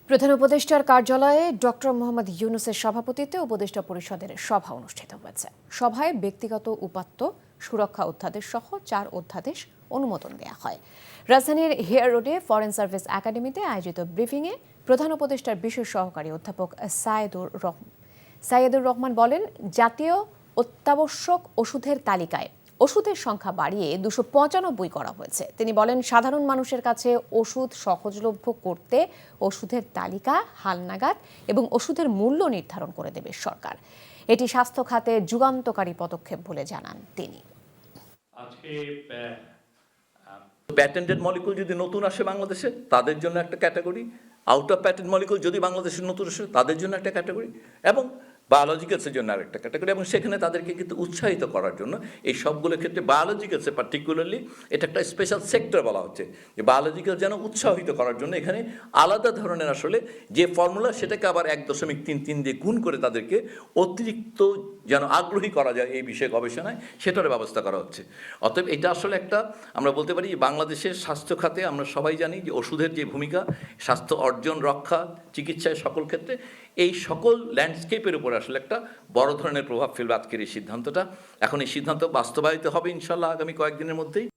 প্রধান উপদেষ্টার কার্যালয়ে ডক্টর মোহাম্মদ ইউনূসের সভাপতিত্বে উপদেষ্টা পরিষদের সভা অনুষ্ঠিত হয়েছে। সভায় ব্যক্তিগত উপাত্ত, সুরক্ষা অধ্যাদেশ সহ 4 অধ্যাদেশ অনুমোদন দেওয়া হয়। রাজধানীর হেয়ার রোডে ফরেন সার্ভিস একাডেমিতে আয়োজিত ব্রিফিংয়ে প্রধান উপদেষ্টার বিশেষ সহকারী অধ্যাপক সাইয়েদুর রহমান বলেন, জাতীয় অত্যাবশ্যক ওষুধের তালিকায় ওষুধের সংখ্যা বাড়িয়ে 295 করা হয়েছে। তিনি বলেন, সাধারণ মানুষের কাছে ওষুধ সহজলভ্য করতে ওষুধের তালিকা হালনাগাদ এবং ওষুধের মূল্য নির্ধারণ করে দেবে সরকার। এটি স্বাস্থ্য খাতে যুগান্তকারী পদক্ষেপ বলে জানান তিনি। প্যাটেন্টেড মলিকুল যদি নতুন আসে বাংলাদেশে, তাদের জন্য একটা category, out of patent molecule যদি বাংলাদেশে নতুন আসে, তাদের জন্য একটা ক্যাটাগরি, এবং বায়োলজিক্যালসের জন্য আরেকটা ক্যাটাগরি। এবং সেখানে তাদেরকে কিন্তু উৎসাহিত করার জন্য এই সবগুলো ক্ষেত্রে বায়োলজিক্যালসে পার্টিকুলারলি এটা একটা স্পেশাল সেক্টর বলা হচ্ছে, যে বায়োলজিক্যাল যেন উৎসাহিত করার জন্য এখানে আলাদা ধরনের আসলে যে ফর্মুলা, সেটাকে আবার 1.33 দিয়ে গুণ করে তাদেরকে অতিরিক্ত যেন আগ্রহী করা যায় এই বিষয়ে গবেষণায়, সেটার ব্যবস্থা করা হচ্ছে। অতএব এটা আসলে একটা, আমরা বলতে পারি বাংলাদেশের স্বাস্থ্য খাতে আমরা সবাই জানি যে ওষুধের যে ভূমিকা, স্বাস্থ্য অর্জন, রক্ষা, চিকিৎসায় সকল ক্ষেত্রে এই সকল ল্যান্ডস্কেপের উপর আসলে একটা বড় ধরনের প্রভাব ফেলবে আজকের এই সিদ্ধান্তটা। এখন এই সিদ্ধান্ত বাস্তবায়িত হবে ইনশাল্লাহ আগামী কয়েকদিনের মধ্যেই।